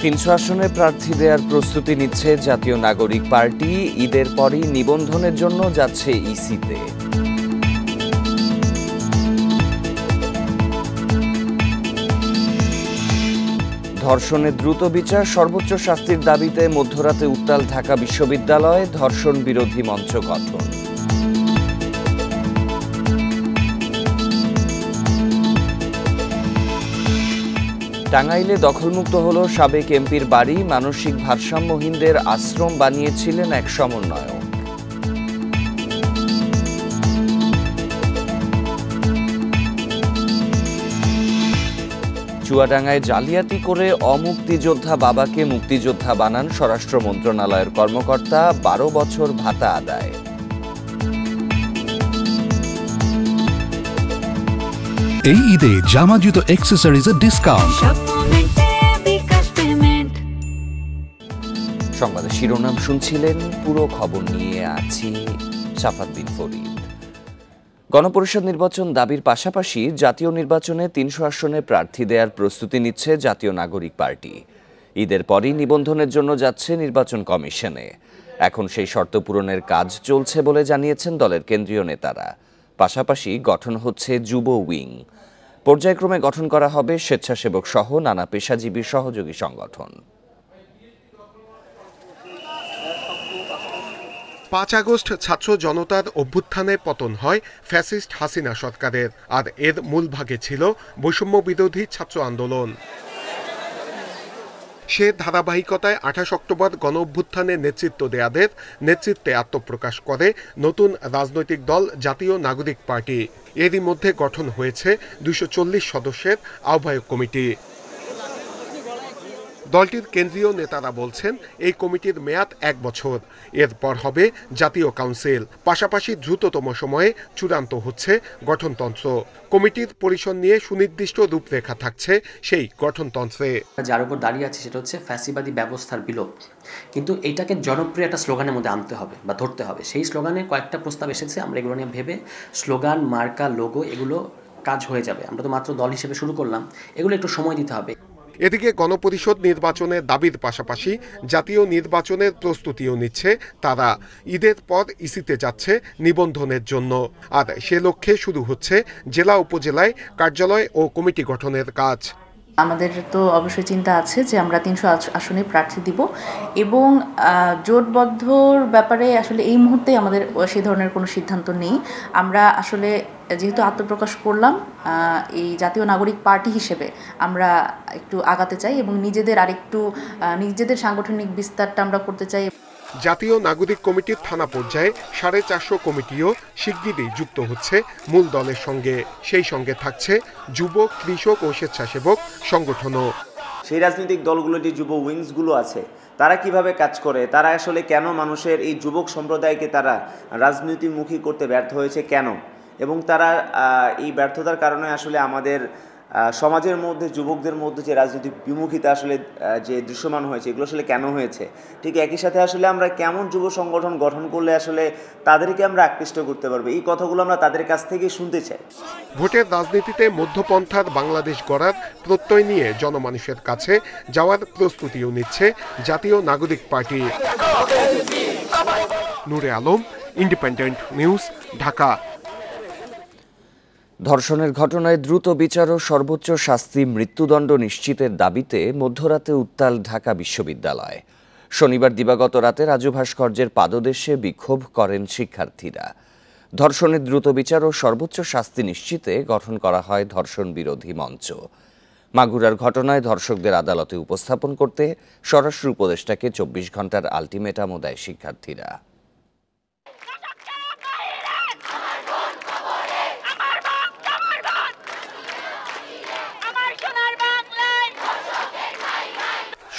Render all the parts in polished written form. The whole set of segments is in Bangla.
৩০০ আসনে প্রার্থী দেওয়ার প্রস্তুতি নিচ্ছে জাতীয় নাগরিক পার্টি। ঈদের পরই নিবন্ধনের জন্য যাচ্ছে ইসিতে। ধর্ষণের দ্রুত বিচার, সর্বোচ্চ শাস্তির দাবিতে মধ্যরাতে উত্তাল ঢাকা বিশ্ববিদ্যালয়ে ধর্ষণ বিরোধী মঞ্চ গঠন। টাঙ্গাইলে দখলমুক্ত হল সাবেক এমপির বাড়ি। মানসিক ভারসাম্যহীনদের আশ্রম বানিয়েছিলেন এক সমন্বয়ক। চুয়াডাঙ্গায় জালিয়াতি করে অমুক্তিযোদ্ধা বাবাকে মুক্তিযোদ্ধা বানান স্বরাষ্ট্র মন্ত্রণালয়ের কর্মকর্তা। 12 বছর ভাতা আদায়। এই ঈদে জামা জুতো অ্যাক্সেসরিজের ডিসকাউন্ট। সংবাদের শিরোনাম শুনছিলেন, পুরো খবর নিয়ে আছি সাফাত বিন ফরিদ। গণপরিষদ নির্বাচন দাবির পাশাপাশি জাতীয় নির্বাচনে ৩০০ আসনে প্রার্থী দেওয়ার প্রস্তুতি নিচ্ছে জাতীয় নাগরিক পার্টি। ঈদের পরই নিবন্ধনের জন্য যাচ্ছে নির্বাচন কমিশনে। এখন সেই শর্ত পূরণের কাজ চলছে বলে জানিয়েছেন দলের কেন্দ্রীয় নেতারা। পাশাপাশি গঠন হচ্ছে যুব উইং। পর্যায়ক্রমে গঠন করা হবে স্বেচ্ছাসেবক সহ নানা পেশাজীবী সহযোগী সংগঠন। ৫ আগস্ট ছাত্র জনতার অভ্যুত্থানে পতন হয় ফ্যাসিস্ট হাসিনা সরকারের, আর এর মূল ভাগে ছিল বৈষম্য বিরোধী ছাত্র আন্দোলন। সে ধারাবাহিকতায় ২৮ অক্টোবর গণ অভ্যুত্থানে নেতৃত্ব দেয়াদের নেতৃত্বে আত্মপ্রকাশ করে নতুন রাজনৈতিক দল জাতীয় নাগরিক পার্টি। এরই মধ্যে গঠন হয়েছে ২৪০ সদস্যের আহ্বায়ক কমিটি। দলটির কেন্দ্রীয় নেতারা বলছেন, এই কমিটির মেয়াদ ১ বছর। এরপর হবে জাতীয় কাউন্সিল। পাশাপাশি দ্রুততম সময়ে চূড়ান্ত হচ্ছে গঠনতন্ত্র। কমিটির পরিসর নিয়ে সুনির্দিষ্ট রূপরেখা থাকছে সেই গঠনতন্ত্রে। যার উপর দাঁড়িয়ে আছে সেটা হচ্ছে ফ্যাসিবাদী ব্যবস্থার বিলোপ, কিন্তু এটাকে জনপ্রিয় একটা স্লোগানের মধ্যে আনতে হবে বা ধরতে হবে। সেই স্লোগানে কয়েকটা প্রস্তাব এসেছে, আমরা এগুলো নিয়ে ভেবে স্লোগান, মার্কা, লোগো এগুলো কাজ হয়ে যাবে। আমরা তো মাত্র দল হিসেবে শুরু করলাম, এগুলো একটু সময় দিতে হবে। এদিকে গণপরিষদ নির্বাচনের দাবির পাশাপাশি জাতীয় নির্বাচনের প্রস্তুতিও নিচ্ছে তারা। ঈদের পর ইসিতে যাচ্ছে নিবন্ধনের জন্য, আর সে লক্ষ্যে শুরু হচ্ছে জেলা উপজেলায় কার্যালয় ও কমিটি গঠনের কাজ। আমাদের তো অবশ্যই চিন্তা আছে যে আমরা ৩০০ আসনে প্রার্থী দিব, এবং জোটবদ্ধর ব্যাপারে আসলে এই মুহূর্তে আমাদের সেই ধরনের কোনো সিদ্ধান্ত নেই। আমরা আসলে যেহেতু আত্মপ্রকাশ করলাম এই জাতীয় নাগরিক পার্টি হিসেবে, আমরা একটু আগাতে চাই এবং নিজেদের সাংগঠনিক বিস্তারটা আমরা করতে চাই। জাতীয় নাগরিক কমিটির থানা পর্যায়ে 450 কমিটিও শিগগিরই যুক্ত হচ্ছে মূল দলের সঙ্গে। সেই সঙ্গে থাকছে যুবক, কৃষক ও স্বেচ্ছাসেবক সংগঠনও। সেই রাজনৈতিক দলগুলো যে যুব উইংসগুলো আছে, তারা কিভাবে কাজ করে, তারা আসলে কেন মানুষের এই যুবক সম্প্রদায়কে তারা রাজনীতিমুখী করতে ব্যর্থ হয়েছে কেন, এবং তারা এই ব্যর্থতার কারণে আসলে আমাদের সমাজের মধ্যে যুবকদের মধ্যে যে রাজনৈতিক বিমুখিতা আসলে যে দৃশ্যমান হয়েছে, এগুলো আসলে কেন হয়েছে। ঠিক একই সাথে আসলে আমরা কেমন যুব সংগঠন গঠন করলে আসলে তাদেরকে আমরা আকৃষ্ট করতে পারবো, এই কথাগুলো আমরা তাদের কাছ থেকে শুনতে চাই। ভোটের রাজনীতিতে মধ্যপন্থার বাংলাদেশ গড়ার প্রত্যয় নিয়ে জনমানুষের কাছে যাওয়ার প্রস্তুতিও নিচ্ছে জাতীয় নাগরিক পার্টি। নূরে আলম, ইন্ডিপেন্ডেন্ট নিউজ, ঢাকা। ধর্ষণের ঘটনায় দ্রুত বিচার ও সর্বোচ্চ শাস্তি, মৃত্যুদণ্ড নিশ্চিতের দাবিতে মধ্যরাতে উত্তাল ঢাকা বিশ্ববিদ্যালয়। শনিবার দিবাগত রাতে রাজু ভাস্কর্যের পাদদেশে বিক্ষোভ করেন শিক্ষার্থীরা। ধর্ষণের দ্রুত বিচার ও সর্বোচ্চ শাস্তি নিশ্চিতে গঠন করা হয় ধর্ষণ বিরোধী মঞ্চ। মাগুরার ঘটনায় ধর্ষকদের আদালতে উপস্থাপন করতে স্বরাষ্ট্র উপদেষ্টাকে 24 ঘণ্টার আলটিমেটামও দেয় শিক্ষার্থীরা।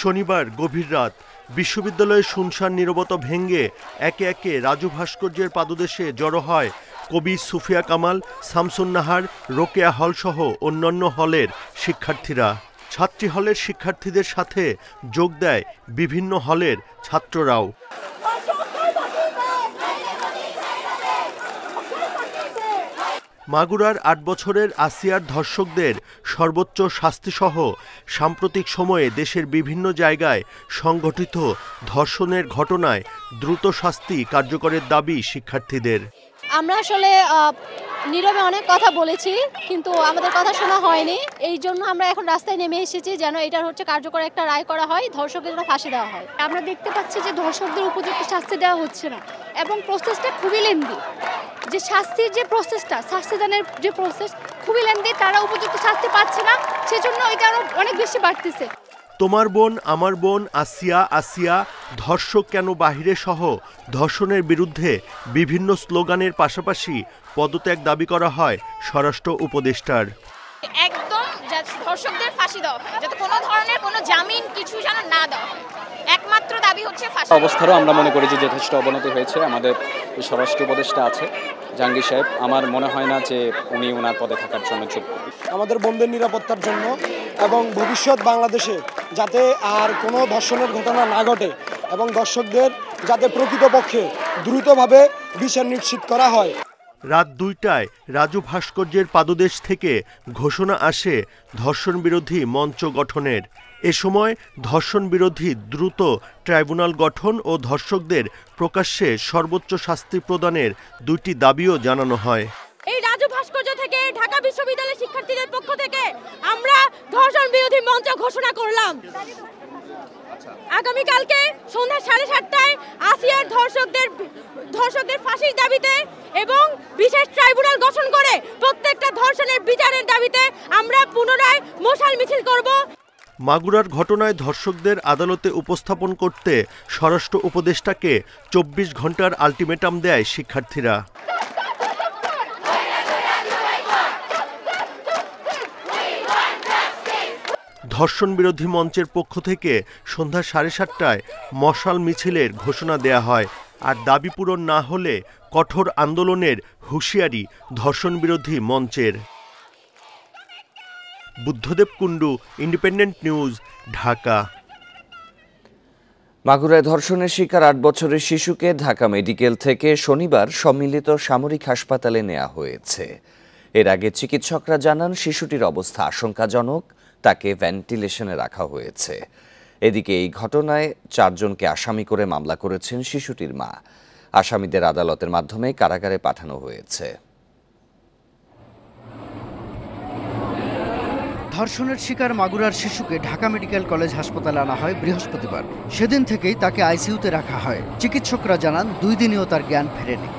শনিবার গভীর রাত বিশ্ববিদ্যালয়ের শুনশান নীরবতা ভেঙে একে একে রাজু ভাস্কর্যের পাদদেশে জড়ো হয় কবি সুফিয়া কামাল, শামসুন নাহার, রোকেয়া হল সহ অন্যান্য হলের শিক্ষার্থীরা। ছাত্রী হলের শিক্ষার্থীদের সাথে যোগ দেয় বিভিন্ন হলের ছাত্ররাও। মাগুরার ৮ বছরের আসিয়ার ধর্ষকদের সর্বোচ্চ শাস্তিসহ সাম্প্রতিক সময়ে দেশের বিভিন্ন জায়গায় সংঘটিত ধর্ষণের ঘটনায় দ্রুত শাস্তি কার্যকরের দাবি শিক্ষার্থীদের। আমরা আসলে নীরবে অনেক কথা বলেছি, কিন্তু আমাদের কথা শোনা হয়নি। এই জন্য আমরা এখন রাস্তায় নেমে এসেছি যেন এটার কার্যকর একটা রায় করা হয়, ধর্ষকদের জন্য ফাঁসি দেওয়া হয়। আমরা দেখতে পাচ্ছি যে ধর্ষকদের উপযুক্ত শাস্তি দেওয়া হচ্ছে না এবং প্রসেসটা খুবই লেন্দি। যে শাস্তির যে প্রসেসটা, শাস্তিদানের যে প্রসেস খুবই লেন্দি, তারা উপযুক্ত শাস্তি পাচ্ছে না, সেজন্য এটা আরো অনেক বেশি বাড়তেছে। তোমার বোন আমার বোন, আসিয়া আসিয়া, ধর্ষক কেন বাহিরে সহ ধর্ষণের বিরুদ্ধে বিভিন্ন স্লোগানের পাশাপাশি পদত্যাগ দাবি করা হয় স্বরাষ্ট্র উপদেষ্টার। একদম ধর্ষকদের ফাঁসি দেওয়া হয়, যাতে কোনো ধরনের কোনো জামিন কিছু যেন না দেওয়া হয়। একমাত্র দাবি হচ্ছে ফাঁসি। অবস্থারও আমরা মনে করি যে যথেষ্ট অবনতি হয়েছে। আমাদের স্বরাষ্ট্র উপদেষ্টা আছে জাহাঙ্গীর সাহেব, আমার মনে হয় না যে উনি ওনার পদে থাকার জন্য যোগ্য। আমাদের বোনদের নিরাপত্তার জন্য এবং ভবিষ্যৎ বাংলাদেশে যাতে আর কোনো ধর্ষণের ঘটনা না ঘটে এবং দর্শকদের যাতে প্রকৃতপক্ষে দ্রুতভাবে বিচার নিশ্চিত করা হয়। রাত 2টায় রাজু ভাস্কর্যের পাদদেশ থেকে ঘোষণা আসে ধর্ষণ বিরোধী মঞ্চ গঠনের। এ সময় ধর্ষণ বিরোধী দ্রুত ট্রাইব্যুনাল গঠন ও ধর্ষকদের প্রকাশ্যে সর্বোচ্চ শাস্তি প্রদানের 2টি দাবিও জানানো হয়। এই রাজু ভাস্কর্য থেকে ঢাকা বিশ্ববিদ্যালয়ের শিক্ষার্থীদের পক্ষ থেকে আমরা ধর্ষণ বিরোধী মঞ্চ ঘোষণা করলাম। আগামীকালকে সন্ধ্যা 7:30টায় আসিয়ার ধর্ষকদের ফাঁসির দাবিতে এবং বিশেষ ট্রাইব্যুনাল গঠন করে প্রত্যেকটা ধর্ষণের বিচারের দাবিতে আমরা পুনরায় মশাল মিছিল করব। মাগুরার ঘটনায় ধর্ষকদের আদালতে উপস্থাপন করতে স্বরাষ্ট্র উপদেষ্টাকে 24 ঘন্টার আলটিমেটাম দেয় শিক্ষার্থীরা। ধর্ষণ বিরোধী মঞ্চের পক্ষ থেকে সন্ধ্যা 7:30টায় মশাল মিছিলের ঘোষণা দেয়া হয়। আর দাবি পূরণ না হলে কঠোর আন্দোলনের হুঁশিয়ারি ধর্ষণ বিরোধী মঞ্চের। Buddhadev Kundu, Independent News, Dhaka. মাগুরায় ধর্ষণের শিকার 8 বছরের শিশুকে ঢাকা মেডিকেল থেকে শনিবার সম্মিলিত সামরিক হাসপাতালে নেওয়া হয়েছে। এর আগে চিকিৎসকরা জানান শিশুটির অবস্থা আশঙ্কাজনক, তাকে ভেন্টিলেশনে রাখা হয়েছে। এদিকে এই ঘটনায় 4 জনকে আসামি করে মামলা করেছেন শিশুটির মা। আসামিদের আদালতের মাধ্যমে কারাগারে পাঠানো হয়েছে। ধর্ষণের শিকার মাগুরার শিশুকে ঢাকা মেডিকেল কলেজ হাসপাতালে আনা হয় বৃহস্পতিবার। সেদিন থেকেই তাকে আইসিইউতে রাখা হয়। চিকিৎসকরা জানান 2 দিনেও তার জ্ঞান ফেরেনি।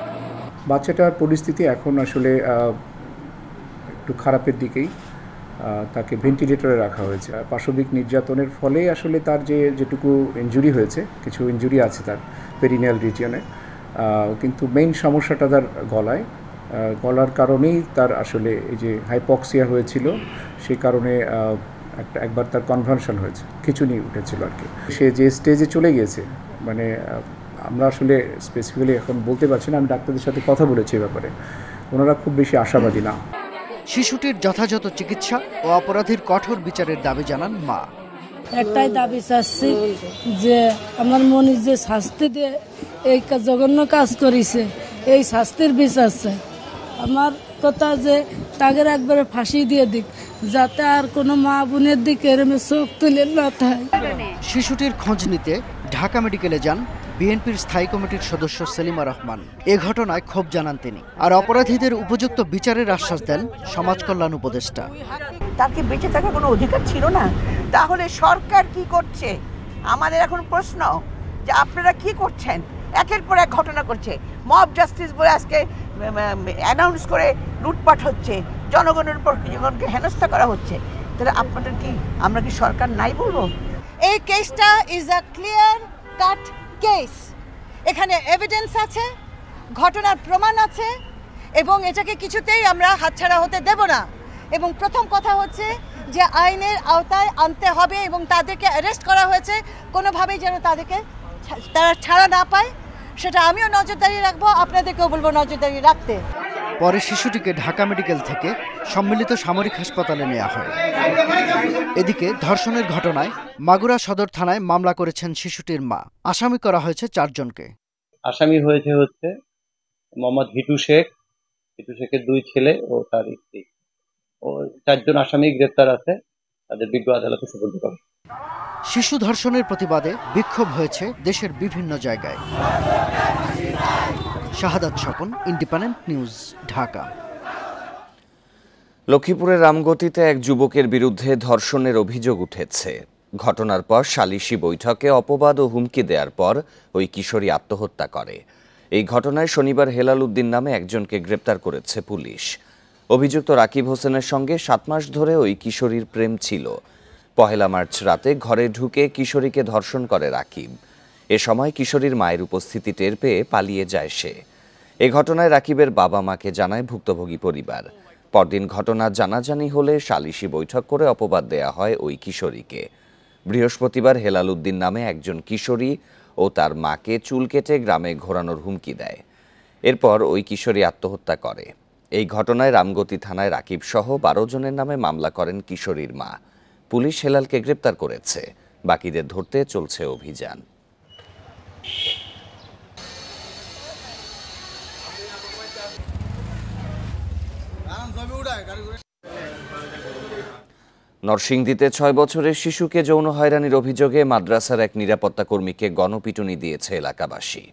বাচ্চাটার পরিস্থিতি এখন আসলে একটু খারাপের দিকেই। তাকে ভেন্টিলেটরে রাখা হয়েছে। পাশবিক নির্যাতনের ফলে আসলে তার যেটুকু ইনজুরি হয়েছে, কিছু ইনজুরি আছে তার পেরিনিয়াল রিজিয়নে, কিন্তু মেইন সমস্যাটা তার গলার কারণেই তার আসলে এই যে হাইপক্সিয়া হয়েছিল, সেই কারণে একবার তার কনভালশন হয়েছে, খিঁচুনি উঠেছিল আর কি। সে যে স্টেজে চলে গিয়েছে, মানে আমরা আসলে স্পেসিফিক্যালি এখন বলতে পারছি না। আমি ডাক্তারদের সাথে কথা বলেছি এ ব্যাপারে, ওনারা খুব বেশি আশাবাদী না। শিশুটির যথাযথ চিকিৎসা ও অপরাধীর কঠোর বিচারের দাবি জানান মা। একটাই দাবি চাচ্ছি যে আমার মনে যে শাস্তি দিয়ে এই জঘন্য কাজ করেছে, এই শাস্তির বিচার চাই। আমার কথা যে তাকে একবারে ফাঁসি দিয়ে দিক, যাতে আর কোনো মা বোনের দিকে এরমে চোখ তুলে না থাকে। শিশুটির খোঁজ নিতে ঢাকা মেডিকেলে যান বিএনপির স্থায়ী কমিটির সদস্য সেলিমা রহমান। এ ঘটনায় ক্ষোভ জানান তিনি, আর অপরাধীদের উপযুক্ত বিচারের আশ্বাস দেন সমাজ কল্যাণ উপদেষ্টা। তার কি বেঁচে থাকার কোনো অধিকার ছিল না? তাহলে সরকার কি করছে? আমাদের এখন প্রশ্ন যে আপনারা কি করছেন? একের পর এক ঘটনা করছে, মব জাস্টিস বলে আজকে অ্যানাউন্স করে লুটপাট হচ্ছে, জনগণের উপর জনগণকে হেনস্থা করা হচ্ছে। তাহলে আপনাদের কি, আমরা কি সরকার নাই বলবো? এই কেসটা is a clear cut case. এখানে এভিডেন্স আছে, ঘটনার প্রমাণ আছে, এবং এটাকে কিছুতেই আমরা হাতছাড়া হতে দেব না। এবং প্রথম কথা হচ্ছে যে আইনের আওতায় আনতে হবে এবং তাদেরকে অ্যারেস্ট করা হয়েছে, কোনোভাবেই যেন তারা ছাড়া না পায়, সেটা আমিও নজরদারি রাখবো, আপনাদেরকেও বলবো নজরদারি রাখতে। পরে শিশুটিকে ঢাকা মেডিকেল থেকে সম্মিলিত সামরিক হাসপাতালে নেওয়া হয়। এদিকে ধর্ষণের ঘটনায় মাগুরা সদর থানায় মামলা করেছেন শিশুটির মা। আসামি করা হয়েছে 4 জনকে। আসামি হচ্ছে মোহাম্মদ হিটু শেখ, কিন্তু শেখের 2 ছেলে ও তার স্ত্রী ও 4 জন আসামি গ্রেপ্তার আছে, তাদের বিজ্ঞ আদালতে সুপর্দ করে। শিশু ধর্ষণের প্রতিবাদে বিক্ষোভ হয়েছে দেশের বিভিন্ন জায়গায়। শাহাদাত স্বপন, ইন্ডিপেন্ডেন্ট নিউজ, ঢাকা। লক্ষ্মীপুরের রামগতিতে এক যুবকের বিরুদ্ধে ধর্ষণের অভিযোগ উঠেছে। ঘটনার পর সালিশি বৈঠকে অপবাদ ও হুমকি দেওয়ার পর ওই কিশোরী আত্মহত্যা করে। এই ঘটনায় শনিবার হেলাল উদ্দিন নামে একজনকে গ্রেপ্তার করেছে পুলিশ। অভিযুক্ত রাকিব হোসেনের সঙ্গে 7 মাস ধরে ওই কিশোরীর প্রেম ছিল। 1 মার্চ রাতে ঘরে ঢুকে কিশোরীকে ধর্ষণ করে রাকিব। এ সময় কিশোরীর মায়ের উপস্থিতি টের পেয়ে পালিয়ে যায় সে। এ ঘটনায় রাকিবের বাবা মাকে জানায় ভুক্তভোগী পরিবার। পরদিন ঘটনা জানাজানি হলে সালিশি বৈঠক করে অপবাদ দেয়া হয় ওই কিশোরীকে। বৃহস্পতিবার হেলাল উদ্দিন নামে একজন কিশোরী ও তার মাকে চুল কেটে গ্রামে ঘোরানোর হুমকি দেয়। এরপর ওই কিশোরী আত্মহত্যা করে। এই ঘটনায় রামগতি থানায় রাকিব সহ 12 জনের নামে মামলা করেন কিশোরীর মা। পুলিশ হেলালকে গ্রেপ্তার করেছে। বাকিদের ধরতে চলছে অভিযান। নরসিংদীতে 6 বছরের শিশুকে যৌন হয়রানির অভিযোগে মাদ্রাসার এক নিরাপত্তা কর্মীকে গণপিটুনি দিয়েছে এলাকাবাসী।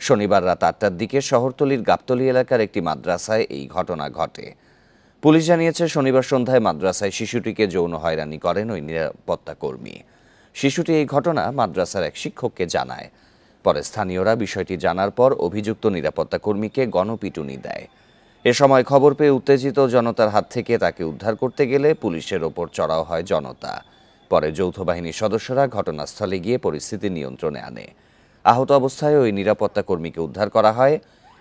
শনিবার রাত 8টার দিকে শহরতলির গাবতলী এলাকার একটি মাদ্রাসায় এই ঘটনা ঘটে। পুলিশ জানিয়েছে, শনিবার সন্ধ্যায় মাদ্রাসায় শিশুটিকে যৌন হয়রানি করেন ওই নিরাপত্তা কর্মী। শিশুটি এই ঘটনা মাদ্রাসার এক শিক্ষককে জানায়। পরে স্থানীয়রা বিষয়টি জানার পর অভিযুক্ত নিরাপত্তা কর্মীকে গণপিটুনি দেয়। এ সময় খবর পেয়ে উত্তেজিত জনতার হাত থেকে তাকে উদ্ধার করতে গেলে পুলিশের ওপর চড়াও হয় জনতা। পরে যৌথ বাহিনীর সদস্যরা ঘটনাস্থলে গিয়ে পরিস্থিতি নিয়ন্ত্রণে আনে। আহত অবস্থায় ওই নিরাপত্তা কর্মীকে উদ্ধার করা হয়।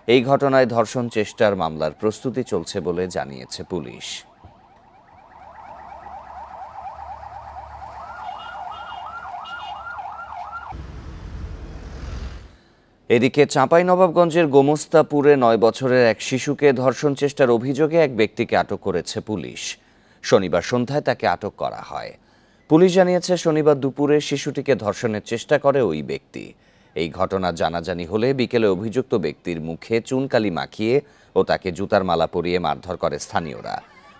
এই ঘটনায় ধর্ষণ চেষ্টার মামলার প্রস্তুতি চলছে বলে জানিয়েছে পুলিশ। এদিকে চাঁপাইনবাবগঞ্জের গোমস্তাপুরে 9 বছরের এক শিশুকে ধর্ষণ চেষ্টার অভিযোগে এক ব্যক্তিকে আটক করেছে পুলিশ। শনিবার সন্ধ্যায় তাকে আটক করা হয়। পুলিশ জানিয়েছে, শনিবার দুপুরে শিশুটিকে ধর্ষণের চেষ্টা করে ওই ব্যক্তি। এই ঘটনা জানাজানি হলে বিকেলে অভিযুক্ত ব্যক্তির মুখে চুনকালি মাখিয়ে ও তাকে জুতার মালা পরিয়ে মারধর করে স্থানীয়রা।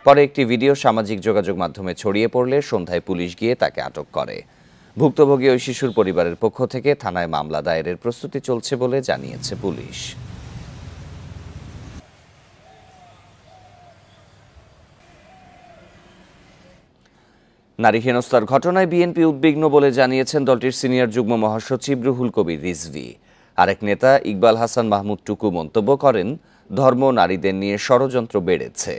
পরে একটি ভিডিও সামাজিক যোগাযোগ মাধ্যমে ছড়িয়ে পড়লে সন্ধ্যায় পুলিশ গিয়ে তাকে আটক করে। ভুক্তভোগী ওই শিশুর পরিবারের পক্ষ থেকে থানায় মামলা দায়েরের প্রস্তুতি চলছে বলে জানিয়েছে পুলিশ। নারী হেনস্থার ঘটনায় বিএনপি উদ্বিগ্ন বলে জানিয়েছেন দলটির সিনিয়র যুগ্ম মহাসচিব রুহুল কবির রিজভী। আরেক নেতা ইকবাল হাসান মাহমুদ টুকু মন্তব্য করেন, ধর্ম নারীদের নিয়ে ষড়যন্ত্র বেড়েছে,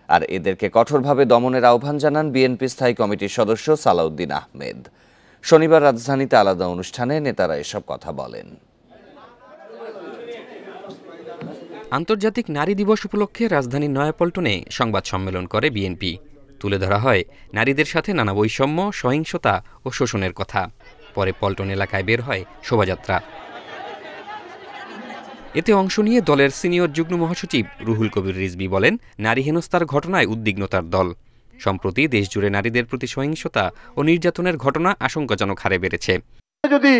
আর এদেরকে কঠোরভাবে দমনের আহ্বান জানান বিএনপি স্থায়ী কমিটির সদস্য সালাউদ্দিন আহমেদ। শনিবার রাজধানীতে আলাদা অনুষ্ঠানে নেতারা এসব কথা বলেন। আন্তর্জাতিক নারী দিবস উপলক্ষে রাজধানীর নয়াপল্টনে সংবাদ সম্মেলন করে বিএনপি। তুলে ধরা হয় নারীদের সাথে নানা বৈষম্য, সহিংসতা ও শোষণের কথা। পরে পল্টন এলাকায় বের হয় শোভাযাত্রা। এতে অংশ নিয়ে দলের সিনিয়র যুগ্ম মহাসচিব রুহুল কবির রিজভী বলেন, নারী হেনস্থার ঘটনায় উদ্বিগ্নতার দল। সম্প্রতি দেশজুড়ে নারীদের প্রতি সহিংসতা ও নির্যাতনের ঘটনা আশঙ্কাজনক হারে বেড়েছে। যদি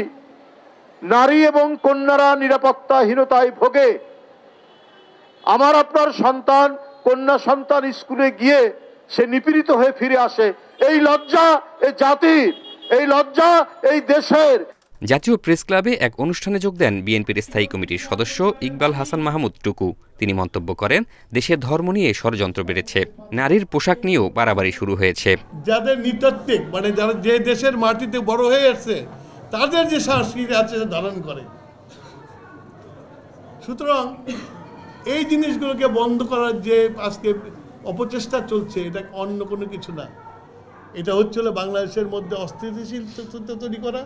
নারী এবং কন্যারা নিরাপত্তাহীনতায় ভোগে, আমার আপনার সন্তান, কন্যা সন্তান স্কুলে গিয়ে সে নিপীড়িত হয়ে ফিরে আসে, এই লজ্জা এই জাতির, এই লজ্জা এই দেশের। জাতীয় প্রেস ক্লাবে এক অনুষ্ঠানে যোগ দেন বিএনপির স্থায়ী কমিটির সদস্য ইকবাল হাসান মাহমুদ টুকু। তিনি মন্তব্য করেন, দেশের ধর্ম নিয়ে ষড়যন্ত্র বেড়েছে, নারীর পোশাক নিয়েও বাড়াবাড়ি শুরু হয়েছে। যাদের নৃতাত্ত্বিক মানে যারা যে দেশের মাটিতে বড় হয়ে আসছে, তাদের যে সংস্কৃতি আছে ধারণ করে। সুতরাং এই জিনিসগুলোকে বন্ধ করার যে আজকে অপচেষ্টা চলছে, এটা অন্য কোনো কিছু না। এটা হচ্ছিল বাংলাদেশের মধ্যে অস্থিতিশীলতা তৈরি করা।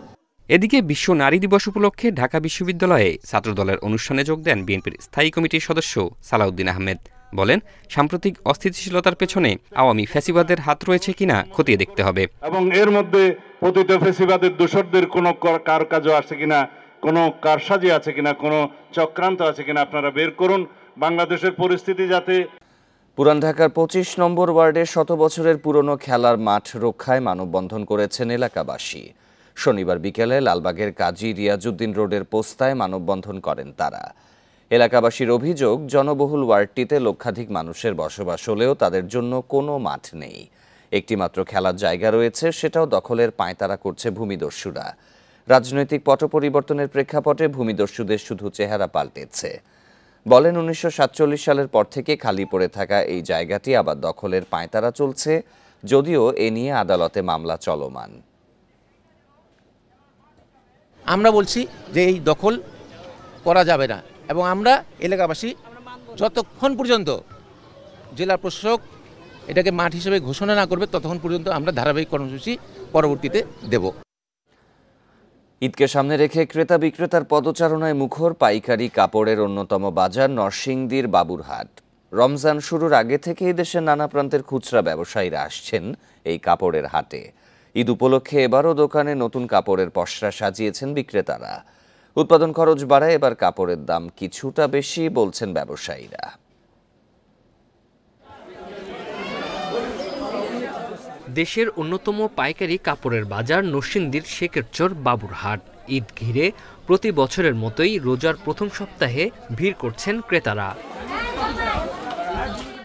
এদিকে বিশ্ব নারী দিবস উপলক্ষে ঢাকা বিশ্ববিদ্যালয়ে ছাত্রদলের অনুষ্ঠানে যোগ দেন বিএনপির স্থায়ী কমিটির সদস্য সালাউদ্দিন আহমেদ। বলেন, সাম্প্রতিক অস্থিতিশীলতার পেছনে আওয়ামী ফ্যাসিবাদের হাত রয়েছে কিনা খতিয়ে দেখতে হবে, এবং এর মধ্যে পতিত ফ্যাসিবাদের দোসরদের কোনো কারকাজও আছে কিনা, কোনো কারসাজি আছে কিনা, কোনো চক্রান্ত আছে কিনা আপনারা বের করুন। বাংলাদেশের পরিস্থিতি যাতে। পুরান ঢাকার 25 নম্বর ওয়ার্ডের 100 বছরের পুরনো খেলার মাঠ রক্ষায় মানববন্ধন করেছেন এলাকাবাসী। শনিবার বিকেলে লালবাগের কাজী রিয়াজউদ্দিন রোডের পোস্তায় মানববন্ধন করেন তারা। এলাকাবাসীর অভিযোগ, জনবহুল ওয়ার্ডটিতে লক্ষাধিক মানুষের বসবাস হলেও তাদের জন্য কোনো মাঠ নেই। একটিমাত্র খেলার জায়গা রয়েছে, সেটাও দখলের পাঁয়তারা করছে ভূমিদস্যুরা। রাজনৈতিক পট পরিবর্তনের প্রেক্ষাপটে ভূমিদস্যুদের শুধু চেহারা পাল্টেছে। বলেন, 1947 সালের পর থেকে খালি পড়ে থাকা এই জায়গাটি আবার দখলের পাঁয়তারা চলছে, যদিও এ নিয়ে আদালতে মামলা চলমান। আমরা বলছি যে এই দখল করা যাবে না, এবং আমরা এলাকাবাসী যতক্ষণ পর্যন্ত জেলা প্রশাসক এটাকে মাঠ হিসেবে ঘোষণা না করবে ততক্ষণ পর্যন্ত আমরা ধারাবাহিক কর্মসূচি পরবর্তীতে দেব। ঈদকে সামনে রেখে ক্রেতা বিক্রেতার পদচারণায় মুখর পাইকারি কাপড়ের অন্যতম বাজার নরসিংদীর বাবুরহাট। রমজান শুরুর আগে থেকেই দেশের নানা প্রান্তের খুচরা ব্যবসায়ীরা আসছেন এই কাপড়ের হাটে। ঈদ উপলক্ষে এবারও দোকানে নতুন কাপড়ের পসরা সাজিয়েছেন বিক্রেতারা। উৎপাদন খরচ বাড়ায় এবার কাপড়ের দাম কিছুটা বেশি বলছেন ব্যবসায়ীরা। দেশের অন্যতম পাইকারি কাপড়ের বাজার নরসিংদীর শেখেরচর বাবুরহাট। ঈদ ঘিরে প্রতি বছরের মতোই রোজার প্রথম সপ্তাহে ভিড় করছেন ক্রেতারা।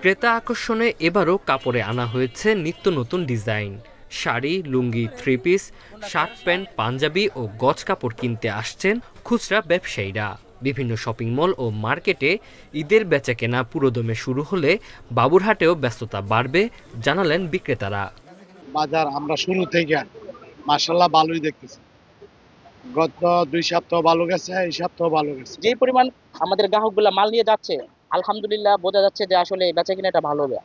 ক্রেতা আকর্ষণে এবারও কাপড়ে আনা হয়েছে নিত্য নতুন design. Sari, lungi, three piece, shirt pant, panjabi ও গজ কাপড় কিনতে আসছেন খুচরা ব্যবসায়ীরা। বিভিন্ন শপিং মল ও মার্কেটে ঈদের বেচাকেনা পুরোদমে শুরু হলে বাবুরহাটেও ব্যস্ততা বাড়বে জানালেন বিক্রেতারা। বাজার আমরা শুরু থেকে মাশাআল্লাহ ভালোই দেখতেছি। গত 2 সপ্তাহ ভালো গেছে, এই সপ্তাহ ভালো গেছে। যে পরিমাণ আমাদের গ্রাহকগুলা মাল নিয়ে যাচ্ছে, আলহামদুলিল্লাহ বোঝা যাচ্ছে যে আসলে বেচাকেনাটা ভালো হবে।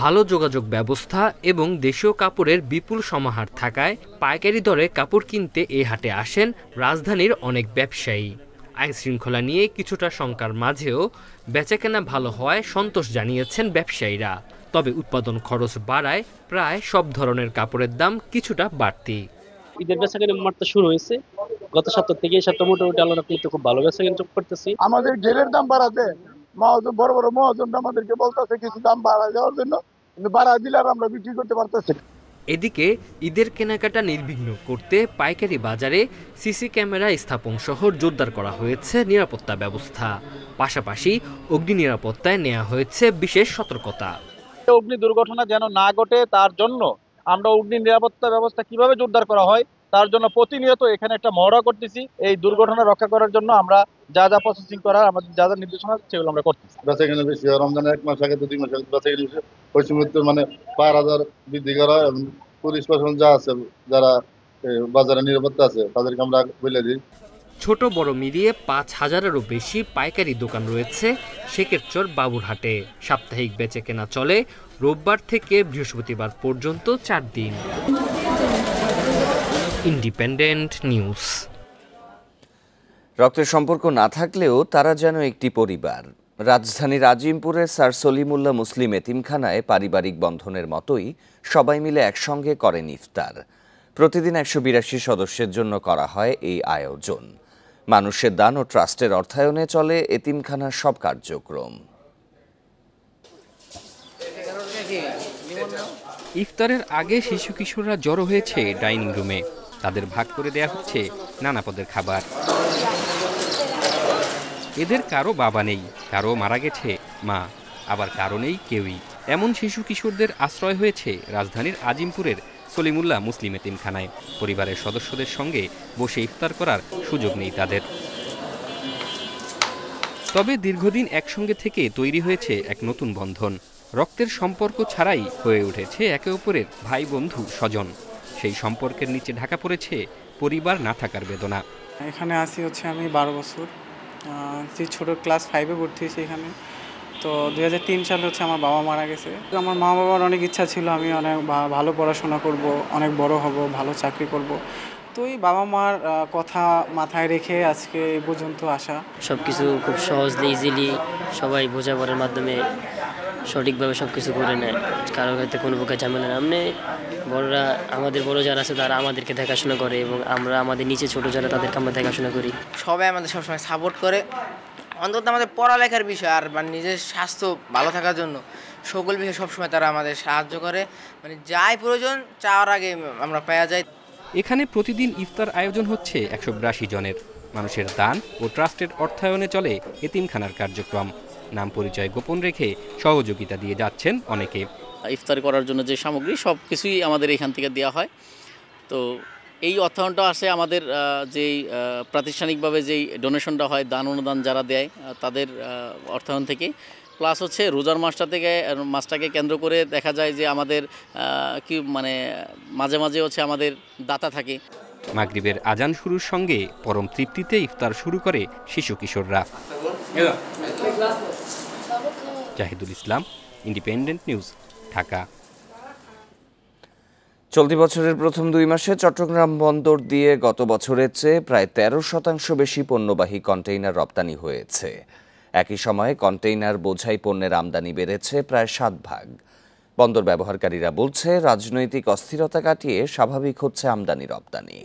ভালো যোগাযোগ ব্যবস্থা এবং দেশীয় কাপড়ের বিপুল সমাহার থাকায় পাইকারি দরে কাপড় কিনতে এই হাটে আসেন রাজধানীর অনেক ব্যবসায়ী। আইন শৃঙ্খলা নিয়ে কিছুটা শঙ্কার মাঝেও বেচাকেনা ভালো হওয়ায় সন্তোষ জানিয়েছেন ব্যবসায়ীরা। তবে উৎপাদন খরচ বাড়ায় প্রায় সব ধরনের কাপড়ের দাম কিছুটা বাড়তি। ঈদের বেচাকেনা মাত্র শুরু হয়েছে, গত সপ্তাহ থেকে এই সপ্তাহ মোটামুটি আল্লাহর রহমতে খুব ভালো বেচাকেনা করতেছি। আমাদের ঘেরের দাম বাড়াতে মহাজন বড় বড় মহাজনরা আমাদেরকে বলতেছে কিছু দাম বাড়া যাওয়ার জন্য, কিন্তু বাড়া দিলে আর আমরা বিক্রি করতে পারতেছি। এদিকে ঈদের কেনাকাটা নির্বিঘ্ন করতে পাইকারি বাজারে সিসি ক্যামেরা স্থাপন সহ জোরদার করা হয়েছে নিরাপত্তা ব্যবস্থা। পাশাপাশি অগ্নি নিরাপত্তায় নেওয়া হয়েছে বিশেষ সতর্কতা। অগ্নি দুর্ঘটনা যেন না ঘটে তার জন্য আমরা অগ্নি নিরাপত্তা ব্যবস্থা কিভাবে জোরদার করা হয় তার জন্য প্রতিনিয়ত এখানে একটা মহড়া করতেছি। এই দুর্ঘটনা রক্ষা করার জন্য আমরা যা যা প্রসেসিং করার আমাদের যা যা নির্দেশনা সেগুলো আমরা করতেছি। বেচাকেনা বেশি হয়, রমজানের 1 মাস আগে 2 মাস আগে বেচাকেনা বেশি, ওই সময় মানে 5,000 বৃদ্ধি করা এবং পুলিশ প্রশাসন যা আছে যারা বাজারে নিরাপত্তা আছে তাদেরকে আমরা বলে দিই। ছোট বড় মিলিয়ে 5,000-এরও বেশি পাইকারি দোকান রয়েছে শেখেরচর বাবুরহাটে। সাপ্তাহিক বেচাকেনা চলে রোববার থেকে বৃহস্পতিবার পর্যন্ত 4 দিন। Independent news. রক্তের সম্পর্ক না থাকলেও তারা যেন একটি পরিবার। রাজধানীর আজিমপুরের স্যার সলিমুল্লাহ মুসলিম এতিমখানায় পারিবারিক বন্ধনের মতোই সবাই মিলে একসঙ্গে করেন ইফতার। প্রতিদিন 182 সদস্যের জন্য করা হয় এই আয়োজন। মানুষের দান ও ট্রাস্টের অর্থায়নে চলে এতিমখানার সব কার্যক্রম। ইফতারের আগে শিশু কিশোররা জড়ো হয়েছে ডাইনিং রুমে। তাদের ভাগ করে দেয়া হচ্ছে নানা পদের খাবার। এদের কারো বাবা নেই, কারো মারা গেছে মা, আবার কারো নেই কেউই। এমন শিশু কিশোরদের আশ্রয় হয়েছে রাজধানীর আজিমপুরের সলিমুল্লাহ মুসলিম এতিমখানায়। পরিবারের সদস্যদের সঙ্গে বসে ইফতার করার সুযোগ নেই তাদের। তবে দীর্ঘদিন একসঙ্গে থেকে তৈরি হয়েছে এক নতুন বন্ধন। রক্তের সম্পর্ক ছাড়াই হয়ে উঠেছে একে অপরের ভাই বন্ধু স্বজন। সেই সম্পর্কের নিচে ঢাকা পড়েছে পরিবার না থাকার বেদনা। এখানে আসি হচ্ছে আমি 12 বছর, যে ছোটো ক্লাস 5-এ ভর্তি হয়েছি এখানে। তো 2003 সালে হচ্ছে আমার বাবা মারা গেছে। আমার মা বাবার অনেক ইচ্ছা ছিল আমি অনেক ভালো পড়াশোনা করব, অনেক বড় হব, ভালো চাকরি করব। তো এই বাবা মার কথা মাথায় রেখে আজকে এই পর্যন্ত আসা। সব কিছু খুব সহজলি ইজিলি সবাই বোঝাপড়ার মাধ্যমে সঠিকভাবে সব কিছু করে নেয়, কারোর কাছে কোনো প্রকার ঝামেলা না। এমনি বড়রা আমাদের বড় যারা আছে তারা আমাদেরকে দেখাশোনা করে এবং আমরা আমাদের নিচে ছোট যারা তাদেরকে আমরা দেখাশোনা করি। সবাই আমাদের সবসময় সাপোর্ট করে, অন্তত আমাদের পড়ালেখার বিষয় আর মানে নিজের স্বাস্থ্য ভালো থাকার জন্য সকল বিষয়ে সবসময় তারা আমাদের সাহায্য করে। মানে যাই প্রয়োজন চাওয়ার আগে আমরা পাওয়া যায়। এখানে প্রতিদিন ইফতার আয়োজন হচ্ছে 182 জনের। মানুষের দান ও ট্রাস্টের অর্থায়নে চলে এতিমখানার কার্যক্রম। নাম পরিচয় গোপন রেখে সহযোগিতা দিয়ে যাচ্ছেন অনেকে। ইফতার করার জন্য যে সামগ্রী সব কিছুই আমাদের এখান থেকে দেওয়া হয়। তো এই অর্থায়নটা আসে আমাদের যেই প্রাতিষ্ঠানিকভাবে যেই ডোনেশনটা হয়, দান অনুদান যারা দেয় তাদের অর্থায়ন থেকে, প্লাস হচ্ছে রোজার মাসটাকে কেন্দ্র করে দেখা যায় যে আমাদের কি মানে মাঝে মাঝে হচ্ছে আমাদের দাতা থাকে। মাগরিবের আজান শুরুর সঙ্গে পরম তৃপ্তিতে ইফতার শুরু করে শিশু কিশোররা। জাহিদুল ইসলাম, ইন্ডিপেন্ডেন্ট নিউজ, ঢাকা। চলতি বছরের প্রথম 2 মাসে চট্টগ্রাম বন্দর দিয়ে গত বছরের চেয়ে প্রায় 13% বেশি পণ্যবাহী কন্টেইনার রপ্তানি হয়েছে। একই সময়ে কন্টেইনার বোঝাই পণ্যের আমদানি বেড়েছে প্রায় 7 ভাগ। বন্দর ব্যবহারকারীরা বলছে, রাজনৈতিক অস্থিরতা কাটিয়ে স্বাভাবিক হচ্ছে আমদানি রপ্তানি।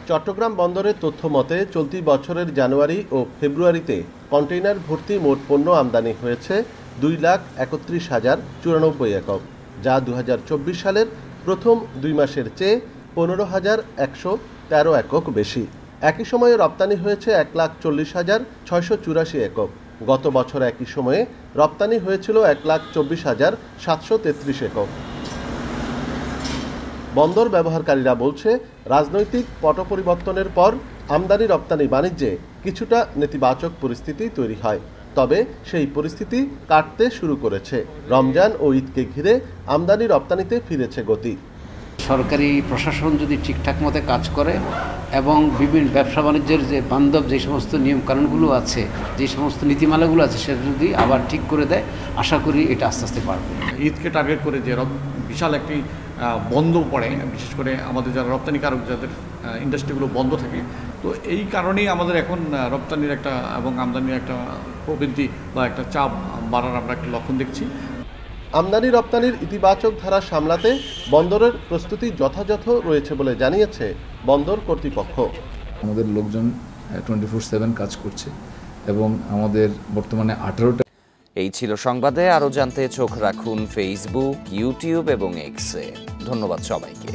চট্টগ্রাম বন্দরের তথ্য মতে চলতি বছরের জানুয়ারি ও ফেব্রুয়ারিতে কন্টেইনার ভর্তি মোট পণ্য আমদানি হয়েছে 2,31,094 একক, যা 2024 সালের প্রথম 2 মাসের চেয়ে 15,113 একক বেশি। একই সময়ে রপ্তানি হয়েছে 1,40,684 একক। গত বছর একই সময়ে রপ্তানি হয়েছিল 1,24,733 একক। বন্দর ব্যবহারকারীরা বলছে, রাজনৈতিক পট পরিবর্তনের পর আমদানি রপ্তানি বাণিজ্যে কিছুটা নেতিবাচক পরিস্থিতি তৈরি হয়। তবে সেই পরিস্থিতি কাটতে শুরু করেছে। রমজান ও ঈদকে ঘিরে আমদানি রপ্তানিতে ফিরেছে গতি। সরকারি প্রশাসন যদি ঠিকঠাক মতো কাজ করে এবং বিভিন্ন ব্যবসা বাণিজ্যের যে বান্ধব যে সমস্ত নিয়মকানুনগুলো আছে, যে সমস্ত নীতিমালাগুলো আছে, সেটা যদি আবার ঠিক করে দেয়, আশা করি এটা আস্তে আস্তে পারবে। ঈদকে টার্গেট করে যে বিশাল একটি বন্ধ পড়ে, বিশেষ করে আমাদের যারা রপ্তানিকারক যাদের ইন্ডাস্ট্রিগুলো বন্ধ থাকে, তো এই কারণেই আমাদের এখন রপ্তানির একটা এবং আমদানির একটা প্রবৃদ্ধি বা একটা চাপ বাড়ার আমরা একটা লক্ষণ দেখছি। আমদানি রপ্তানির ইতিবাচক ধারা সামলাতে বন্দরের প্রস্তুতি যথাযথ রয়েছে বলে জানিয়েছে বন্দর কর্তৃপক্ষ। আমাদের লোকজন 24/7 কাজ করছে এবং আমাদের বর্তমানে 18টা। এই ছিল সংবাদে। আরও জানতে চোখ রাখুন ফেসবুক, ইউটিউব এবং এক্সে। ধন্যবাদ সবাইকে।